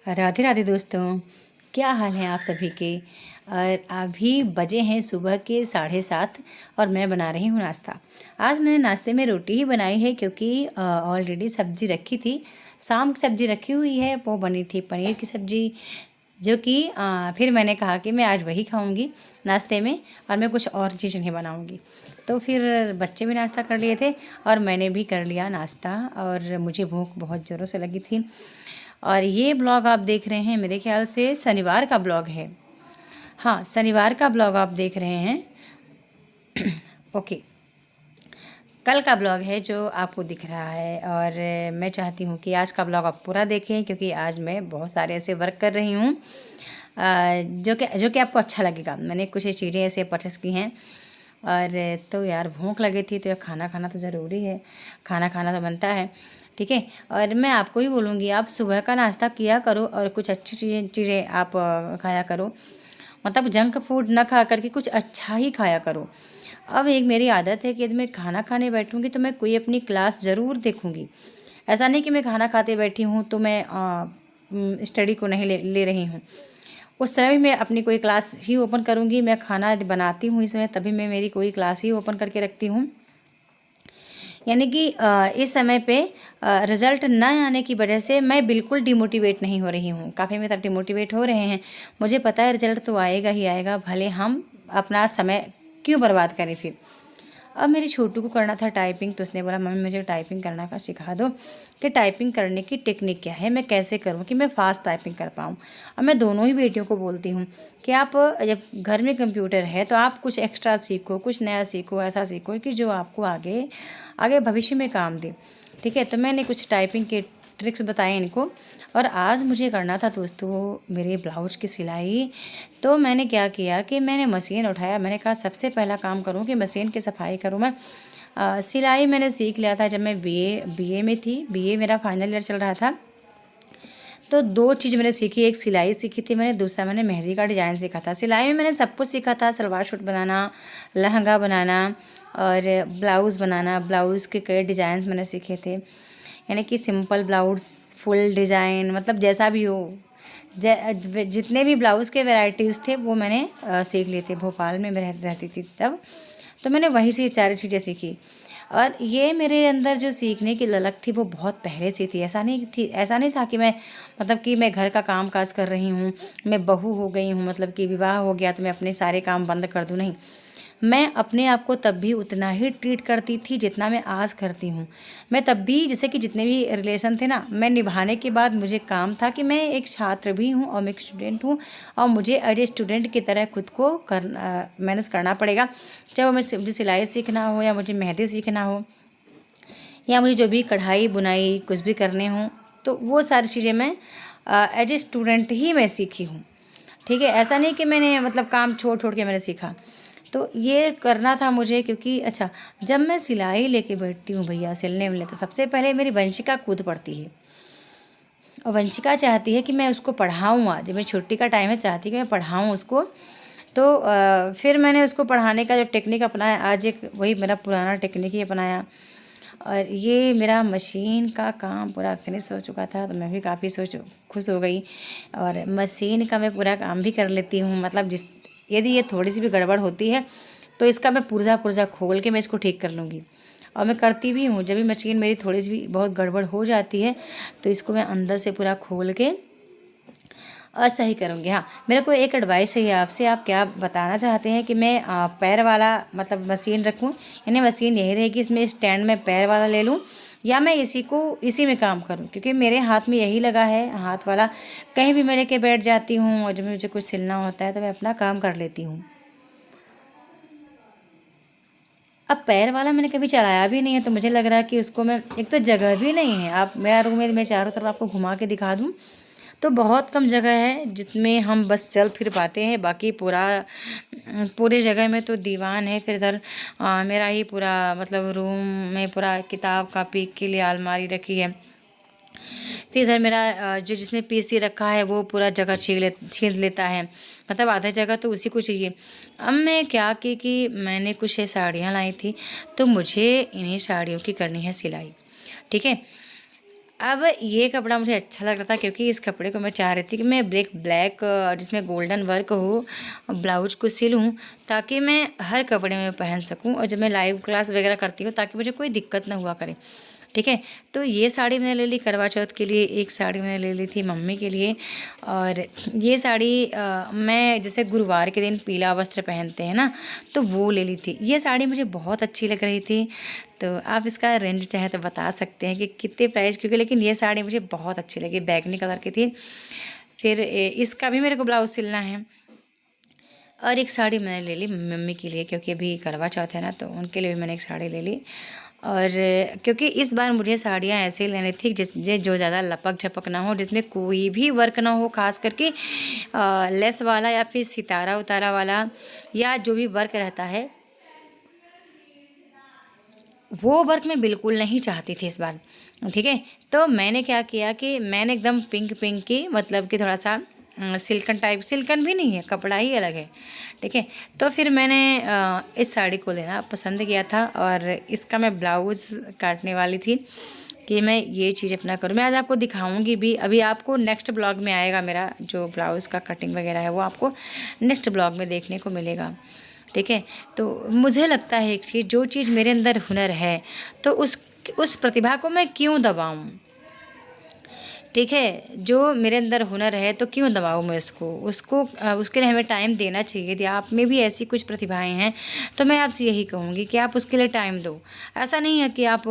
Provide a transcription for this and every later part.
राधे राधे दोस्तों, क्या हाल है आप सभी के। और अभी बजे हैं सुबह के 7:30 और मैं बना रही हूँ नाश्ता। आज मैंने नाश्ते में रोटी ही बनाई है क्योंकि ऑलरेडी सब्ज़ी रखी थी। शाम की सब्ज़ी रखी हुई है, वो बनी थी पनीर की सब्ज़ी, जो कि फिर मैंने कहा कि मैं आज वही खाऊंगी नाश्ते में और मैं कुछ और चीज़ नहीं बनाऊंगी। तो फिर बच्चे भी नाश्ता कर लिए थे और मैंने भी कर लिया नाश्ता और मुझे भूख बहुत ज़ोरों से लगी थी। और ये ब्लॉग आप देख रहे हैं, मेरे ख्याल से शनिवार का ब्लॉग है। हाँ, शनिवार का ब्लॉग आप देख रहे हैं। ओके, कल का ब्लॉग है जो आपको दिख रहा है। और मैं चाहती हूँ कि आज का ब्लॉग आप पूरा देखें क्योंकि आज मैं बहुत सारे ऐसे वर्क कर रही हूँ जो कि आपको अच्छा लगेगा। मैंने कुछ चीज़ें ऐसे परचेस की हैं और तो यार भूख लगी थी तो यार खाना खाना तो ज़रूरी है, खाना खाना तो बनता है, ठीक है। और मैं आपको ही बोलूँगी, आप सुबह का नाश्ता किया करो और कुछ अच्छी चीज़ें आप खाया करो। मतलब जंक फूड ना खा करके कुछ अच्छा ही खाया करो। अब एक मेरी आदत है कि यदि मैं खाना खाने बैठूँगी तो मैं कोई अपनी क्लास ज़रूर देखूँगी। ऐसा नहीं कि मैं खाना खाते बैठी हूँ तो मैं स्टडी को नहीं ले रही हूँ। उस समय भी मैं अपनी कोई क्लास ही ओपन करूँगी। मैं खाना यदि बनाती हूँ इस समय तभी मैं मेरी कोई क्लास ही ओपन करके रखती हूँ। यानी कि इस समय पे रिज़ल्ट न आने की वजह से मैं बिल्कुल डिमोटिवेट नहीं हो रही हूँ। काफ़ी मेरे डिमोटिवेट हो रहे हैं। मुझे पता है रिज़ल्ट तो आएगा ही आएगा, भले हम अपना समय क्यों बर्बाद करें फिर। अब मेरी छोटू को करना था टाइपिंग, तो उसने बोला मम्मी मुझे टाइपिंग करना का सिखा दो कि टाइपिंग करने की टेक्निक क्या है, मैं कैसे करूँ कि मैं फ़ास्ट टाइपिंग कर पाऊँ। अब मैं दोनों ही बेटियों को बोलती हूँ कि आप जब घर में कंप्यूटर है तो आप कुछ एक्स्ट्रा सीखो, कुछ नया सीखो, ऐसा सीखो कि जो आपको आगे आगे भविष्य में काम दे, ठीक है। तो मैंने कुछ टाइपिंग के ट्रिक्स बताए इनको। और आज मुझे करना था दोस्तों मेरे ब्लाउज की सिलाई। तो मैंने क्या किया कि मैंने मशीन उठाया। मैंने कहा सबसे पहला काम करूं कि मशीन की सफाई करूं मैं। सिलाई मैंने सीख लिया था जब मैं बीए में थी। बीए मेरा फाइनल ईयर चल रहा था। तो दो चीज़ मैंने सीखी, एक सिलाई सीखी थी मैंने, दूसरा मैंने मेहंदी का डिज़ाइन सीखा था। सिलाई में मैंने सब कुछ सीखा था, सलवार सूट बनाना, लहंगा बनाना और ब्लाउज़ बनाना। ब्लाउज़ के कई डिज़ाइन मैंने सीखे थे, यानी कि सिंपल ब्लाउज़, फुल डिज़ाइन, मतलब जैसा भी हो, जितने भी ब्लाउज़ के वैराइटीज़ थे वो मैंने सीख लिए थे। भोपाल में मैं रहती थी तब, तो मैंने वहीं से सारी चीज़ें सीखी। और ये मेरे अंदर जो सीखने की ललक थी वो बहुत पहले से थी। ऐसा नहीं था कि मैं मतलब कि मैं घर का काम काज कर रही हूँ, मैं बहू हो गई हूँ, मतलब कि विवाह हो गया तो मैं अपने सारे काम बंद कर दूँ, नहीं। मैं अपने आप को तब भी उतना ही ट्रीट करती थी जितना मैं आज करती हूँ। मैं तब भी, जैसे कि जितने भी रिलेशन थे ना, मैं निभाने के बाद मुझे काम था कि मैं एक छात्र भी हूँ और मैं एक स्टूडेंट हूँ और मुझे एज ए स्टूडेंट की तरह खुद को मैनेज करना पड़ेगा। चाहे वो मुझे सिलाई सीखना हो या मुझे मेहंदी सीखना हो या मुझे जो भी कढ़ाई बुनाई कुछ भी करने हों, तो वो सारी चीज़ें मैं एज ए स्टूडेंट ही मैं सीखी हूँ, ठीक है। ऐसा नहीं कि मैंने मतलब काम छोड़ छोड़ के मैंने सीखा। तो ये करना था मुझे क्योंकि अच्छा, जब मैं सिलाई लेके बैठती हूँ भैया सिलने मिलने, तो सबसे पहले मेरी वंशिका कूद पड़ती है और वंशिका चाहती है कि मैं उसको पढ़ाऊँ। आज जब मेरी छुट्टी का टाइम है, चाहती है कि मैं पढ़ाऊँ उसको। तो फिर मैंने उसको पढ़ाने का जो टेक्निक अपनाया, आज एक वही मेरा पुराना टेक्निक ही अपनाया। और ये मेरा मशीन का काम पूरा फिनिश हो चुका था, तो मैं भी काफ़ी खुश हो गई। और मशीन का मैं पूरा काम भी कर लेती हूँ, मतलब यदि ये थोड़ी सी भी गड़बड़ होती है तो इसका मैं पुर्जा पुर्जा खोल के मैं इसको ठीक कर लूँगी। और मैं करती भी हूँ, जब भी मशीन मेरी थोड़ी सी भी बहुत गड़बड़ हो जाती है तो इसको मैं अंदर से पूरा खोल के और सही करूँगी। हाँ, मेरे को एक एडवाइस है आपसे, आप क्या बताना चाहते हैं कि मैं पैर वाला मतलब मशीन रखूँ, यानी मशीन यही रहेगी, इसमें स्टैंड में पैर वाला ले लूँ, या मैं इसी में काम करूँ? क्योंकि मेरे हाथ में यही लगा है, हाथ वाला। कहीं भी मैं लेके बैठ जाती हूँ और जब मुझे कुछ सिलना होता है तो मैं अपना काम कर लेती हूँ। अब पैर वाला मैंने कभी चलाया भी नहीं है, तो मुझे लग रहा है कि उसको मैं, एक तो जगह भी नहीं है। आप, मेरा रूम है, मैं चारों तरफ आपको घुमा के दिखा दूँ तो बहुत कम जगह है जिसमें हम बस चल फिर पाते हैं। बाकी पूरे जगह में तो दीवान है। फिर इधर मेरा ही पूरा मतलब रूम में पूरा किताब कापी के लिए अलमारी रखी है। फिर इधर मेरा जो जिसमें पीसी रखा है वो पूरा जगह छीन लेता है, मतलब आधा जगह तो उसी को चाहिए। अब मैं क्या की कि मैंने कुछ साड़ियाँ लाई थी, तो मुझे इन्हीं साड़ियों की करनी है सिलाई, ठीक है। अब ये कपड़ा मुझे अच्छा लग रहा था क्योंकि इस कपड़े को मैं चाह रही थी कि मैं ब्लैक जिसमें गोल्डन वर्क हो ब्लाउज को सिलूँ, ताकि मैं हर कपड़े में पहन सकूँ और जब मैं लाइव क्लास वगैरह करती हूँ ताकि मुझे कोई दिक्कत ना हुआ करे। ठीक है, तो ये साड़ी मैंने ले ली करवा चौथ के लिए, एक साड़ी मैंने ले ली थी मम्मी के लिए, और ये साड़ी मैं जैसे गुरुवार के दिन पीला वस्त्र पहनते हैं ना, तो वो ले ली थी। ये साड़ी मुझे बहुत अच्छी लग रही थी, तो आप इसका रेंज चाहे तो बता सकते हैं कि कितने प्राइस, क्योंकि लेकिन ये साड़ी मुझे बहुत अच्छी लगी, बैगनी कलर की थी। फिर इसका भी मेरे को ब्लाउज सिलना है। और एक साड़ी मैंने ले ली मम्मी के लिए, क्योंकि अभी करवा चौथ है ना, तो उनके लिए भी मैंने एक साड़ी ले ली। और क्योंकि इस बार मुझे साड़ियाँ ऐसे ही लेनी थी जो ज़्यादा लपक झपक ना हो, जिसमें कोई भी वर्क ना हो, खास करके लेस वाला या फिर सितारा उतारा वाला या जो भी वर्क रहता है, वो वर्क मैं बिल्कुल नहीं चाहती थी इस बार। ठीक है, तो मैंने क्या किया कि मैंने एकदम पिंक पिंक की, मतलब कि थोड़ा सा सिल्कन टाइप, सिल्कन भी नहीं है, कपड़ा ही अलग है। ठीक है, तो फिर मैंने इस साड़ी को लेना पसंद किया था, और इसका मैं ब्लाउज़ काटने वाली थी कि मैं ये चीज़ अपना करूँ। मैं आज आपको दिखाऊंगी भी, अभी आपको नेक्स्ट ब्लॉग में आएगा, मेरा जो ब्लाउज़ का कटिंग वगैरह है वो आपको नेक्स्ट ब्लॉग में देखने को मिलेगा। ठीक है, तो मुझे लगता है एक चीज़, जो चीज़ मेरे अंदर हुनर है तो उस प्रतिभा को मैं क्यों दबाऊं। ठीक है, जो मेरे अंदर हुनर है तो क्यों दबाऊँ मैं उसके लिए हमें टाइम देना चाहिए। यदि आप में भी ऐसी कुछ प्रतिभाएं हैं तो मैं आपसे यही कहूँगी कि आप उसके लिए टाइम दो। ऐसा नहीं है कि आप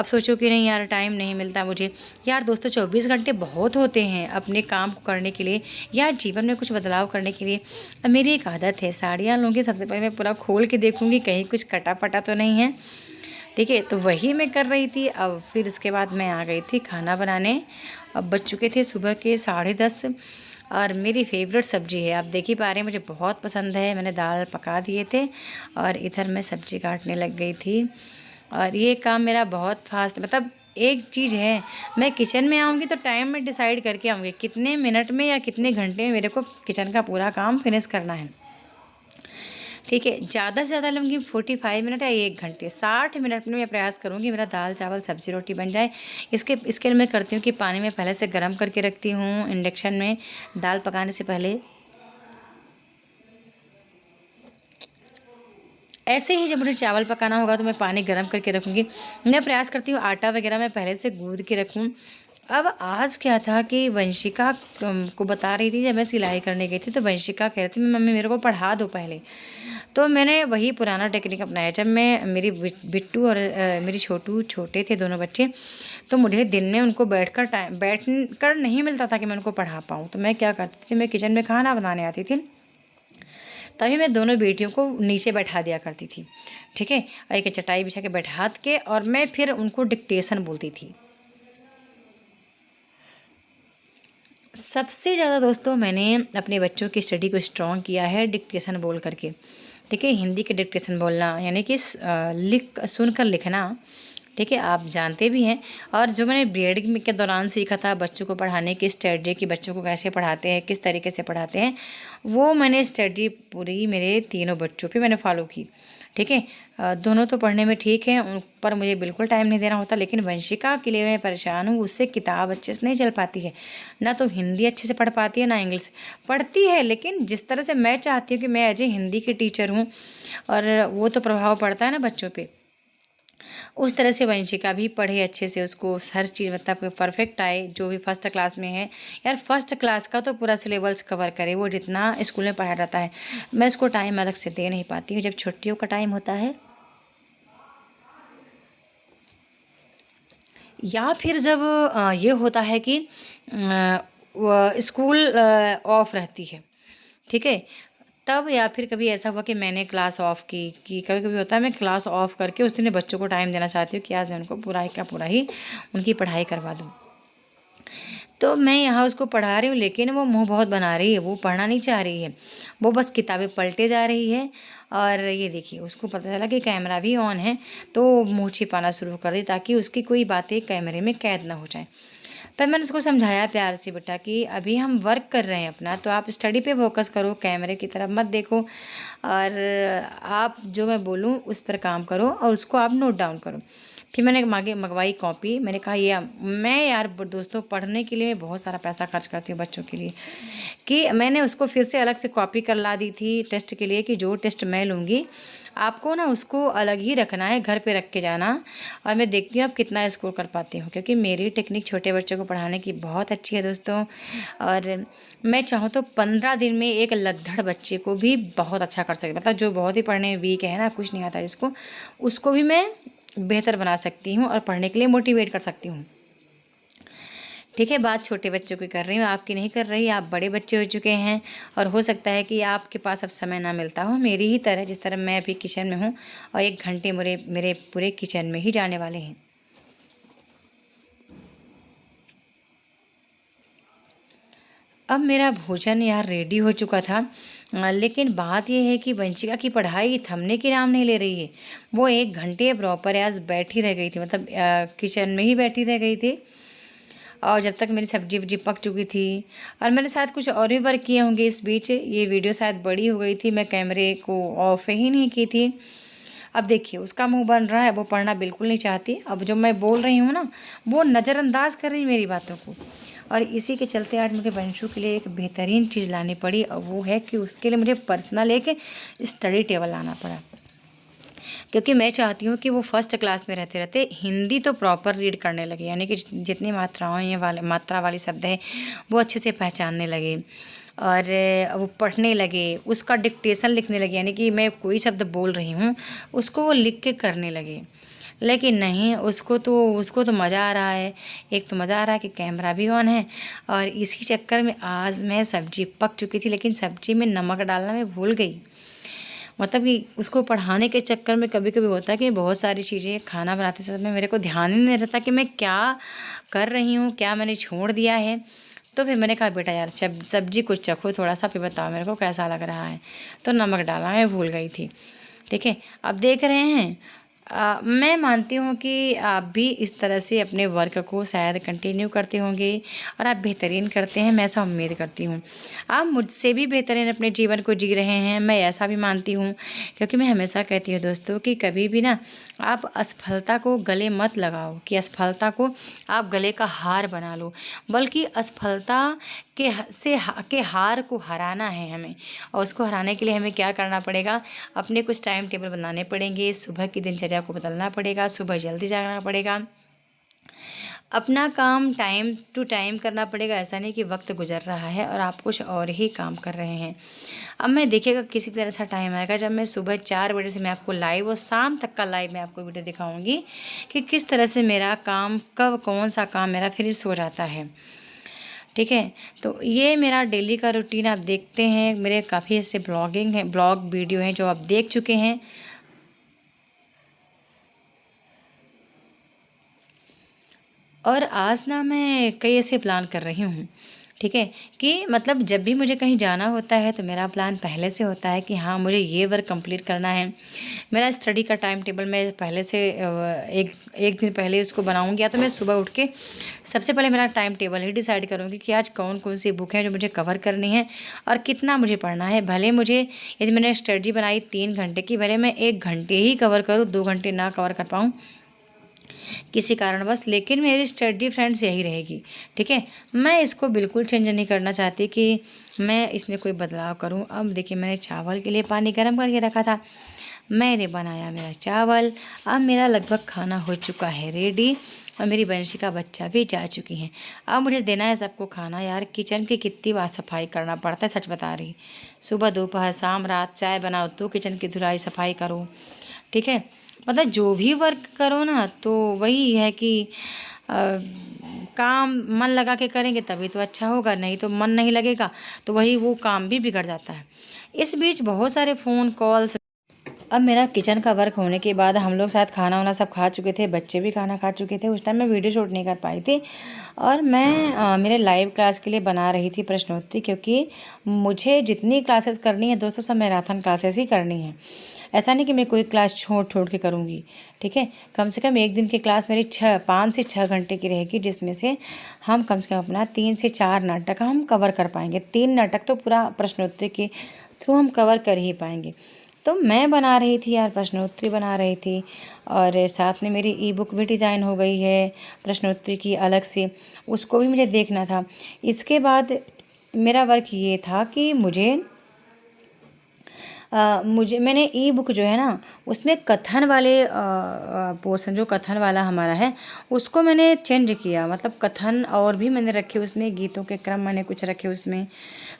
सोचो कि नहीं यार टाइम नहीं मिलता मुझे। यार दोस्तों, 24 घंटे बहुत होते हैं अपने काम को करने के लिए या जीवन में कुछ बदलाव करने के लिए। अब मेरी एक आदत है, साड़ियाँ लूँगी सबसे पहले मैं पूरा खोल के देखूँगी कहीं कुछ कटा पटा तो नहीं है। ठीक है, तो वही मैं कर रही थी। अब फिर इसके बाद मैं आ गई थी खाना बनाने। अब बज चुके थे सुबह के 10:30, और मेरी फेवरेट सब्ज़ी है, आप देख ही पा रहे हैं, मुझे बहुत पसंद है। मैंने दाल पका दिए थे और इधर मैं सब्ज़ी काटने लग गई थी। और ये काम मेरा बहुत फास्ट, मतलब एक चीज़ है, मैं किचन में आऊँगी तो टाइम में डिसाइड करके आऊँगी कितने मिनट में या कितने घंटे में मेरे को किचन का पूरा काम फिनिश करना है। ठीक है, ज़्यादा से ज़्यादा लूँगी 45 मिनट या 1 घंटे, 60 मिनट में मैं प्रयास करूँगी मेरा दाल चावल सब्ज़ी रोटी बन जाए। इसके लिए मैं करती हूँ कि पानी में पहले से गर्म करके रखती हूँ इंडक्शन में दाल पकाने से पहले। ऐसे ही जब मुझे चावल पकाना होगा तो मैं पानी गर्म करके रखूँगी। मैं प्रयास करती हूँ आटा वगैरह मैं पहले से गूँथ के रखूँ। अब आज क्या था कि वंशिका को बता रही थी, जब मैं सिलाई करने गई थी तो वंशिका कह रही थी मम्मी मेरे को पढ़ा दो पहले। तो मैंने वही पुराना टेक्निक अपनाया। जब मैं मेरी बिट्टू और मेरी छोटू छोटे थे दोनों बच्चे, तो मुझे दिन में उनको बैठ कर नहीं मिलता था कि मैं उनको पढ़ा पाऊँ। तो मैं क्या करती थी, मैं किचन में खाना बनाने आती थी, तभी मैं दोनों बेटियों को नीचे बैठा दिया करती थी। ठीक है, एक चटाई बिछा के बैठा के और मैं फिर उनको डिक्टेशन बोलती थी। सबसे ज़्यादा दोस्तों मैंने अपने बच्चों की स्टडी को स्ट्रॉन्ग किया है डिक्टेशन बोल करके। ठीक है, हिंदी के डिक्टेशन बोलना यानी कि सुनकर लिखना। ठीक है, आप जानते भी हैं। और जो मैंने बीएड के दौरान सीखा था बच्चों को पढ़ाने की स्ट्रेटजी, कि बच्चों को कैसे पढ़ाते हैं, किस तरीके से पढ़ाते हैं, वो मैंने स्ट्रेटजी पूरी मेरे तीनों बच्चों पे मैंने फॉलो की। ठीक है, दोनों तो पढ़ने में ठीक है, उन पर मुझे बिल्कुल टाइम नहीं देना होता, लेकिन वंशिका के लिए मैं परेशान हूँ। उससे किताब अच्छे से नहीं चल पाती है, ना तो हिंदी अच्छे से पढ़ पाती है ना इंग्लिश पढ़ती है, लेकिन जिस तरह से मैं चाहती हूँ कि मैं एज ए हिंदी की टीचर हूँ और वो तो प्रभाव पड़ता है ना बच्चों पे, उस तरह से वंशिका भी पढ़े अच्छे से, उसको हर चीज़ मतलब परफेक्ट आए जो भी फर्स्ट क्लास में है। यार फर्स्ट क्लास का तो पूरा सिलेबस कवर करे वो, जितना स्कूल में पढ़ाया जाता है। मैं उसको टाइम अलग से दे नहीं पाती हूँ जब छुट्टियों का टाइम होता है, या फिर जब ये होता है कि स्कूल ऑफ रहती है। ठीक है, तब या फिर कभी ऐसा हुआ कि मैंने क्लास ऑफ की, कि कभी कभी होता है मैं क्लास ऑफ करके उस दिन बच्चों को टाइम देना चाहती हूँ कि आज मैं उनको पूरा का पूरा ही उनकी पढ़ाई करवा दूँ। तो मैं यहाँ उसको पढ़ा रही हूँ, लेकिन वो मुँह बहुत बना रही है, वो पढ़ना नहीं चाह रही है, वो बस किताबें पलटे जा रही है। और ये देखिए उसको पता चला कि कैमरा भी ऑन है, तो मुँह छिपाना शुरू कर दी ताकि उसकी कोई बातें कैमरे में कैद ना हो जाए। पर मैंने उसको समझाया प्यार से, बेटा कि अभी हम वर्क कर रहे हैं अपना, तो आप स्टडी पे फोकस करो, कैमरे की तरफ मत देखो, और आप जो मैं बोलूँ उस पर काम करो और उसको आप नोट डाउन करो। फिर मैंने मंगवाई कॉपी। मैंने कहा ये मैं यार दोस्तों पढ़ने के लिए मैं बहुत सारा पैसा खर्च करती हूँ बच्चों के लिए, कि मैंने उसको फिर से अलग से कॉपी करवा दी थी टेस्ट के लिए, कि जो टेस्ट मैं लूँगी आपको ना उसको अलग ही रखना है, घर पे रख के जाना, और मैं देखती हूँ आप कितना स्कोर कर पाती हूँ, क्योंकि मेरी टेक्निक छोटे बच्चों को पढ़ाने की बहुत अच्छी है दोस्तों। और मैं चाहूँ तो 15 दिन में एक लद्दड़ बच्चे को भी बहुत अच्छा कर सकती, मतलब जो बहुत ही पढ़ने में वीक है ना, कुछ नहीं आता जिसको, उसको भी मैं बेहतर बना सकती हूँ और पढ़ने के लिए मोटिवेट कर सकती हूँ। ठीक है, बात छोटे बच्चों की कर रही हूँ, आपकी नहीं कर रही। आप बड़े बच्चे हो चुके हैं और हो सकता है कि आपके पास अब समय ना मिलता हो मेरी ही तरह, जिस तरह मैं अभी किचन में हूँ और 1 घंटे मेरे पूरे किचन में ही जाने वाले हैं। अब मेरा भोजन यार रेडी हो चुका था, लेकिन बात यह है कि वंशिका की पढ़ाई थमने की नाम नहीं ले रही है। वो 1 घंटे प्रॉपर आज बैठी रह गई थी, मतलब किचन में ही बैठी रह गई थी। और जब तक मेरी सब्जी वब्जी पक चुकी थी, और मैंने शायद कुछ और भी वर्क किए होंगे इस बीच, ये वीडियो शायद बड़ी हो गई थी, मैं कैमरे को ऑफ ही नहीं की थी। अब देखिए उसका मुंह बन रहा है, वो पढ़ना बिल्कुल नहीं चाहती। अब जो मैं बोल रही हूँ ना, वो नज़रअंदाज कर रही है मेरी बातों को, और इसी के चलते आज मुझे वंशु के लिए एक बेहतरीन चीज़ लानी पड़ी, और वो है कि उसके लिए मुझे पर्सनल एक स्टडी टेबल लाना पड़ा, क्योंकि मैं चाहती हूँ कि वो फर्स्ट क्लास में रहते रहते हिंदी तो प्रॉपर रीड करने लगे, यानी कि जितनी मात्राएँ मात्रा वाली शब्द है वो अच्छे से पहचानने लगे, और वो पढ़ने लगे, उसका डिक्टेशन लिखने लगे, यानी कि मैं कोई शब्द बोल रही हूँ उसको वो लिख के करने लगे। लेकिन नहीं, उसको तो मज़ा आ रहा है। एक तो मज़ा आ रहा है कि कैमरा भी ऑन है, और इसी चक्कर में आज मैं सब्ज़ी पक चुकी थी, लेकिन सब्ज़ी में नमक डालना मैं भूल गई। मतलब कि उसको पढ़ाने के चक्कर में कभी कभी होता है कि बहुत सारी चीज़ें खाना बनाते समय मेरे को ध्यान ही नहीं रहता कि मैं क्या कर रही हूँ, क्या मैंने छोड़ दिया है। तो फिर मैंने कहा बेटा यार सब्जी कुछ चखो थोड़ा सा, फिर बताओ मेरे को कैसा लग रहा है। तो नमक डाला, मैं भूल गई थी। ठीक है, अब देख रहे हैं, मैं मानती हूँ कि आप भी इस तरह से अपने वर्क को शायद कंटिन्यू करते होंगे, और आप बेहतरीन करते हैं, मैं ऐसा उम्मीद करती हूँ। आप मुझसे भी बेहतरीन अपने जीवन को जी रहे हैं, मैं ऐसा भी मानती हूँ, क्योंकि मैं हमेशा कहती हूँ दोस्तों कि कभी भी ना आप असफलता को गले मत लगाओ, कि असफलता को आप गले का हार बना लो, बल्कि असफलता के हार को हराना है हमें। और उसको हराने के लिए हमें क्या करना पड़ेगा, अपने कुछ टाइम टेबल बनाने पड़ेंगे, सुबह की दिनचर्या को बदलना पड़ेगा, सुबह जल्दी जागना पड़ेगा, अपना काम टाइम टू टाइम करना पड़ेगा। ऐसा नहीं कि वक्त गुजर रहा है और आप कुछ और ही काम कर रहे हैं। अब मैं देखिएगा किसी तरह सा टाइम आएगा जब मैं सुबह 4 बजे से मैं आपको लाइव और शाम तक का लाइव मैं आपको वीडियो दिखाऊंगी कि किस तरह से मेरा काम, कब कौन सा काम मेरा फिनिश हो जाता है। ठीक है, तो ये मेरा डेली का रूटीन आप देखते हैं। मेरे काफ़ी ऐसे ब्लॉग वीडियो हैं जो आप देख चुके हैं। और आज ना मैं कई ऐसे प्लान कर रही हूँ, ठीक है, कि मतलब जब भी मुझे कहीं जाना होता है तो मेरा प्लान पहले से होता है कि हाँ मुझे ये वर्क कंप्लीट करना है। मेरा स्टडी का टाइम टेबल मैं पहले से एक दिन पहले उसको बनाऊंगी, या तो मैं सुबह उठ के सबसे पहले मेरा टाइम टेबल ही डिसाइड करूँगी कि आज कौन कौन सी बुक हैं जो मुझे कवर करनी है और कितना मुझे पढ़ना है। भले मुझे, यदि मैंने स्टडी बनाई 3 घंटे की, भले मैं 1 घंटे ही कवर करूँ, 2 घंटे ना कवर कर पाऊँ किसी कारणवश, लेकिन मेरी स्टडी फ्रेंड्स यही रहेगी। ठीक है, मैं इसको बिल्कुल चेंज नहीं करना चाहती कि मैं इसमें कोई बदलाव करूं। अब देखिए मैंने चावल के लिए पानी गर्म करके रखा था, मैंने बनाया मेरा चावल। अब मेरा लगभग खाना हो चुका है रेडी, और मेरी बंशी का बच्चा भी जा चुकी हैं। अब मुझे देना है सबको खाना। यार किचन की कितनी बार सफाई करना पड़ता है, सच बता रही। सुबह दोपहर शाम रात चाय बनाओ तो किचन की धुलाई सफाई करो। ठीक है, मतलब जो भी वर्क करो ना, तो वही है कि काम मन लगा के करेंगे तभी तो अच्छा होगा, नहीं तो मन नहीं लगेगा तो वही वो काम भी बिगड़ जाता है। इस बीच बहुत सारे फ़ोन कॉल्स। अब मेरा किचन का वर्क होने के बाद हम लोग साथ खाना वाना सब खा चुके थे, बच्चे भी खाना खा चुके थे। उस टाइम मैं वीडियो शूट नहीं कर पाई थी, और मैं मेरे लाइव क्लास के लिए बना रही थी प्रश्नोत्तरी, क्योंकि मुझे जितनी क्लासेस करनी है दोस्तों सब मैराथन क्लासेस ही करनी है। ऐसा नहीं कि मैं कोई क्लास छोड़ के करूँगी। ठीक है, कम से कम एक दिन की क्लास मेरी 5 से 6 घंटे की रहेगी, जिसमें से हम कम से कम अपना 3 से 4 नाटक हम कवर कर पाएंगे। 3 नाटक तो पूरा प्रश्नोत्तरी के थ्रू हम कवर कर ही पाएंगे। तो मैं बना रही थी यार, प्रश्नोत्तरी बना रही थी और साथ में मेरी ई बुक भी डिज़ाइन हो गई है प्रश्नोत्तरी की अलग से, उसको भी मुझे देखना था। इसके बाद मेरा वर्क ये था कि मैंने ई बुक जो है ना, उसमें कथन वाले पोर्शन, जो कथन वाला हमारा है, उसको मैंने चेंज किया। मतलब कथन और भी मैंने रखे उसमें, गीतों के क्रम मैंने कुछ रखे उसमें।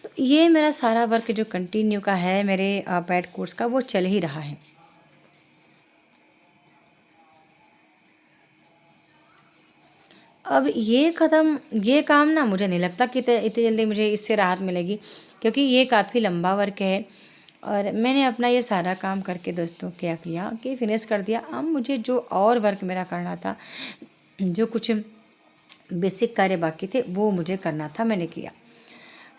तो ये मेरा सारा वर्क जो कंटिन्यू का है मेरे पैड कोर्स का, वो चल ही रहा है। अब ये काम ना मुझे नहीं लगता कि इतनी जल्दी मुझे इससे राहत मिलेगी, क्योंकि ये काफ़ी लंबा वर्क है। और मैंने अपना ये सारा काम करके दोस्तों क्या किया कि फिनिश कर दिया। अब मुझे जो और वर्क मेरा करना था, जो कुछ बेसिक कार्य बाकी थे, वो मुझे करना था, मैंने किया।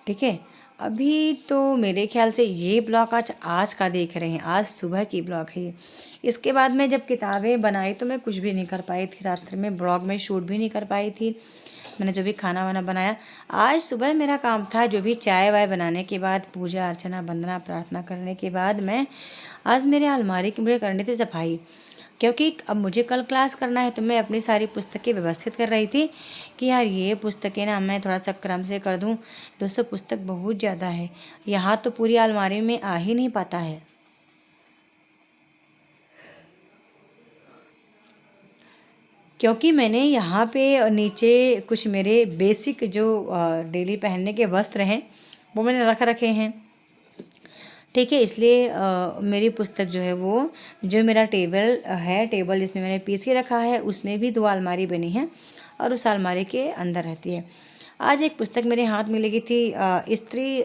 ठीक है, अभी तो मेरे ख्याल से ये ब्लॉग आज का देख रहे हैं, आज सुबह की ब्लॉग है ये। इसके बाद मैं जब किताबें बनाई तो मैं कुछ भी नहीं कर पाई थी, रात्रि में ब्लॉग में शूट भी नहीं कर पाई थी। मैंने जो भी खाना वाना बनाया, आज सुबह मेरा काम था, जो भी चाय वाय बनाने के बाद, पूजा अर्चना वंदना प्रार्थना करने के बाद, आज मेरे अलमारी की मुझे करनी थी सफाई, क्योंकि अब मुझे कल क्लास करना है। तो मैं अपनी सारी पुस्तकें व्यवस्थित कर रही थी कि यार ये पुस्तकें ना मैं थोड़ा सा क्रम से कर दूं। दोस्तों पुस्तक बहुत ज़्यादा है, यहाँ तो पूरी अलमारी में आ ही नहीं पाता है। क्योंकि मैंने यहाँ पे नीचे कुछ मेरे बेसिक जो डेली पहनने के वस्त्र हैं, वो मैंने रख रखे हैं। ठीक है, इसलिए मेरी पुस्तक जो है वो, जो मेरा टेबल है, टेबल जिसमें मैंने पीस के रखा है, उसमें भी 2 अलमारी बनी है और उस अलमारी के अंदर रहती है। आज एक पुस्तक मेरे हाथ में लगी थी, स्त्री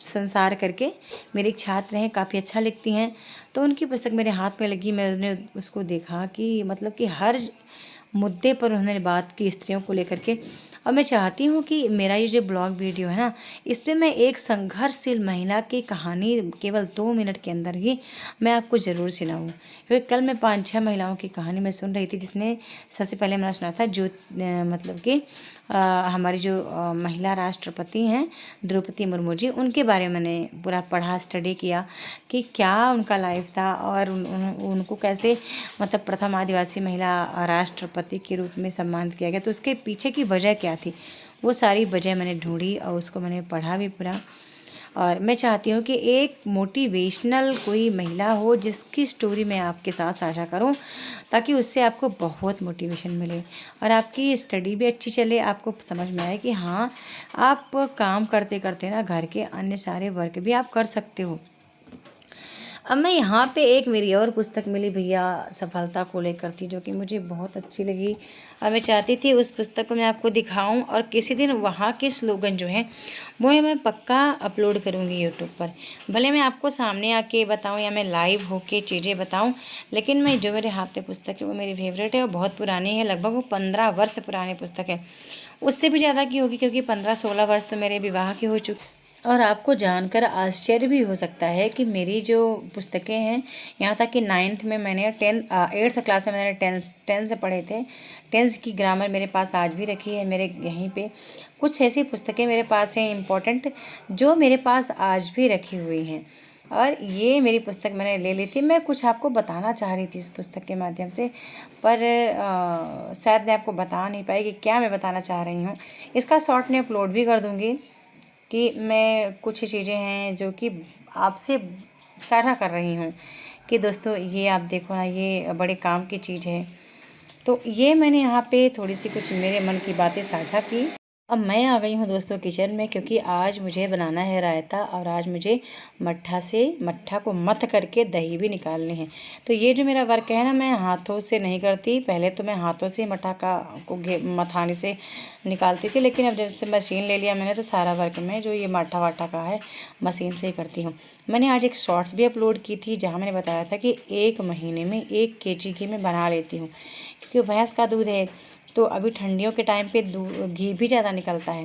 संसार करके, मेरी एक छात्र हैं, काफ़ी अच्छा लिखती हैं, तो उनकी पुस्तक मेरे हाथ में लगी। मैंने उसको देखा कि मतलब कि हर मुद्दे पर उन्होंने बात की स्त्रियों को लेकर के। और मैं चाहती हूँ कि मेरा ये जो ब्लॉग वीडियो है ना, इसमें मैं एक संघर्षशील महिला की कहानी केवल 2 मिनट के अंदर ही मैं आपको ज़रूर सुनाऊँ। क्योंकि कल मैं 5-6 महिलाओं की कहानी मैं सुन रही थी, जिसने सबसे पहले मैंने सुना था जो मतलब कि हमारी जो महिला राष्ट्रपति हैं द्रौपदी मुर्मू जी, उनके बारे में मैंने पूरा पढ़ा, स्टडी किया कि क्या उनका लाइफ था और उनको कैसे मतलब प्रथम आदिवासी महिला राष्ट्रपति के रूप में सम्मानित किया गया। तो उसके पीछे की वजह क्या थी, वो सारी वजह मैंने ढूंढी और उसको मैंने पढ़ा भी पूरा। और मैं चाहती हूँ कि एक मोटिवेशनल कोई महिला हो जिसकी स्टोरी मैं आपके साथ साझा करूँ, ताकि उससे आपको बहुत मोटिवेशन मिले और आपकी स्टडी भी अच्छी चले, आपको समझ में आए कि हाँ, आप काम करते करते ना घर के अन्य सारे वर्क भी आप कर सकते हो। अब मैं यहाँ पे एक मेरी और पुस्तक मिली भैया, सफलता को लेकर थी, जो कि मुझे बहुत अच्छी लगी और मैं चाहती थी उस पुस्तक को मैं आपको दिखाऊं और किसी दिन वहाँ के स्लोगन जो हैं वो मैं पक्का अपलोड करूँगी यूट्यूब पर। भले मैं आपको सामने आके बताऊँ या मैं लाइव होके चीज़ें बताऊँ, लेकिन मैं जो मेरे हाथ में पुस्तक है वो मेरी फेवरेट है और बहुत पुरानी है, लगभग वो 15 वर्ष पुरानी पुस्तक है, उससे भी ज़्यादा की होगी, क्योंकि 15-16 वर्ष तो मेरे विवाह के हो चुके। और आपको जानकर आश्चर्य भी हो सकता है कि मेरी जो पुस्तकें हैं, यहाँ तक कि 9th में मैंने 8th क्लास में मैंने 10 से पढ़े थे, 10 की ग्रामर मेरे पास आज भी रखी है मेरे यहीं पे। कुछ ऐसी पुस्तकें मेरे पास हैं इम्पोर्टेंट, जो मेरे पास आज भी रखी हुई हैं। और ये मेरी पुस्तक मैंने ले ली थी, मैं कुछ आपको बताना चाह रही थी इस पुस्तक के माध्यम से, पर शायद मैं आपको बता नहीं पाई कि क्या मैं बताना चाह रही हूँ। इसका शॉर्ट मैं अपलोड भी कर दूँगी कि मैं कुछ चीज़ें हैं जो कि आपसे साझा कर रही हूँ कि दोस्तों ये आप देखो ना, ये बड़े काम की चीज़ है। तो ये मैंने यहाँ पे थोड़ी सी कुछ मेरे मन की बातें साझा की। अब मैं आ गई हूँ दोस्तों किचन में, क्योंकि आज मुझे बनाना है रायता और आज मुझे मट्ठा को मथ करके दही भी निकालने हैं। तो ये जो मेरा वर्क है ना, मैं हाथों से नहीं करती, पहले तो मैं हाथों से मट्ठा को मथाने से निकालती थी, लेकिन अब जब से मशीन ले लिया मैंने, तो सारा वर्क में जो ये मट्ठा वाटा का है मशीन से ही करती हूँ। मैंने आज एक शॉर्ट्स भी अपलोड की थी, जहाँ मैंने बताया था कि 1 महीने में 1 kg घी मैं बना लेती हूँ, क्योंकि भैंस का दूध है तो अभी ठंडियों के टाइम पे घी भी ज़्यादा निकलता है।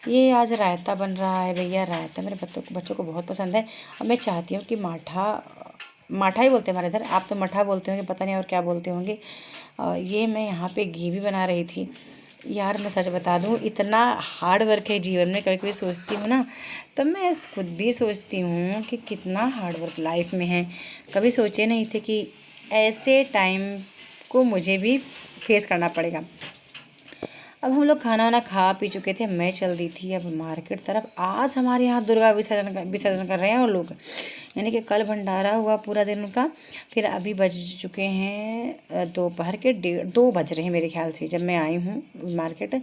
ये आज रायता बन रहा है भैया, रायता मेरे बच्चों को बहुत पसंद है और मैं चाहती हूँ कि माठा ही बोलते हैं हमारे इधर, आप तो मठा बोलते होंगे, पता नहीं और क्या बोलते होंगे। ये मैं यहाँ पे घी भी बना रही थी, यार मैं सच बता दूँ, इतना हार्ड वर्क है जीवन में। कभी कभी सोचती हूँ ना, तो मैं खुद भी सोचती हूँ कि कितना हार्ड वर्क लाइफ में है। कभी सोचे नहीं थे कि ऐसे टाइम को मुझे भी फेस करना पड़ेगा। अब हम लोग खाना वाना खा पी चुके थे, मैं चल दी थी अब मार्केट तरफ। आज हमारे यहाँ दुर्गा विसर्जन कर रहे हैं वो लोग, यानी कि कल भंडारा हुआ पूरा दिन का। फिर अभी बज चुके हैं दोपहर के 2 बज रहे हैं मेरे ख्याल से, जब मैं आई हूँ मार्केट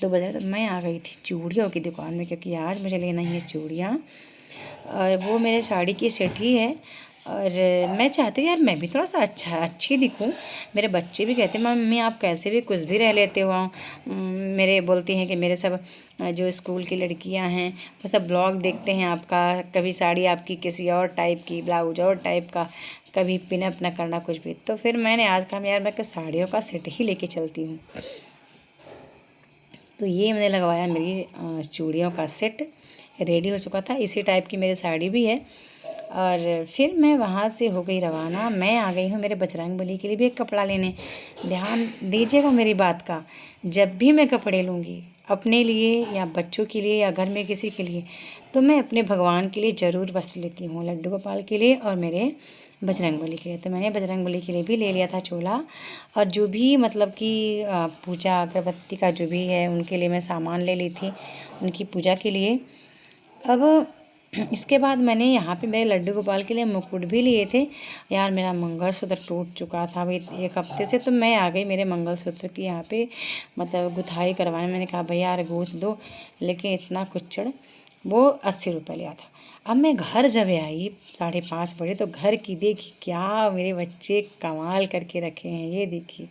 2 बज रहे। तो मैं आ गई थी चूड़ियों की दुकान में, क्योंकि आज मुझे लेना ही है चूड़ियाँ, और वो मेरे साड़ी की सेट ही है। और मैं चाहती हूँ यार मैं भी थोड़ा सा अच्छी दिखूँ। मेरे बच्चे भी कहते हैं मम्मी आप कैसे भी कुछ भी रह लेते हो। मेरे बोलती हैं कि मेरे सब जो स्कूल की लड़कियां हैं वो सब ब्लॉग देखते हैं आपका, कभी साड़ी आपकी किसी और टाइप की, ब्लाउज और टाइप का, कभी पिनअप ना करना कुछ भी। तो फिर मैंने आज कहा यार मैं साड़ियों का सेट ही लेके चलती हूँ। तो ये मैंने लगवाया, मेरी चूड़ियों का सेट रेडी हो चुका था। इसी टाइप की मेरी साड़ी भी है। और फिर मैं वहाँ से हो गई रवाना। मैं आ गई हूँ मेरे बजरंगबली के लिए भी एक कपड़ा लेने। ध्यान दीजिएगा मेरी बात का, जब भी मैं कपड़े लूँगी अपने लिए या बच्चों के लिए या घर में किसी के लिए, तो मैं अपने भगवान के लिए ज़रूर वस्त्र लेती हूँ, लड्डू गोपाल के लिए और मेरे बजरंगबली के लिए। तो मैंने बजरंगबली के लिए भी ले लिया था चोला, और जो भी मतलब कि पूजा अगरबत्ती का जो भी है उनके लिए मैं सामान ले ली थी, उनकी पूजा के लिए। अब इसके बाद मैंने यहाँ पे मेरे लड्डू गोपाल के लिए मुकुट भी लिए थे। यार मेरा मंगलसूत्र टूट चुका था भाई 1 हफ्ते से, तो मैं आ गई मेरे मंगलसूत्र की यहाँ पे मतलब गुथाई करवाने। मैंने कहा भैया यार गूँथ दो, लेकिन इतना कुच्चड़, वो 80 रुपये लिया था। अब मैं घर जब आई 5:30 बजे, तो घर की देखी क्या मेरे बच्चे कमाल करके रखे हैं, ये देखिए।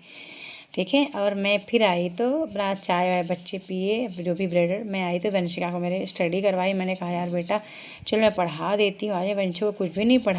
ठीक है, और मैं फिर आई तो अपना चाय वाय बच्चे पिए, जो भी ब्रेड। मैं आई तो वंशिका को मेरे स्टडी करवाई। मैंने कहा यार बेटा चलो मैं पढ़ा देती हूँ। आज वंशिका को कुछ भी नहीं पढ़ा।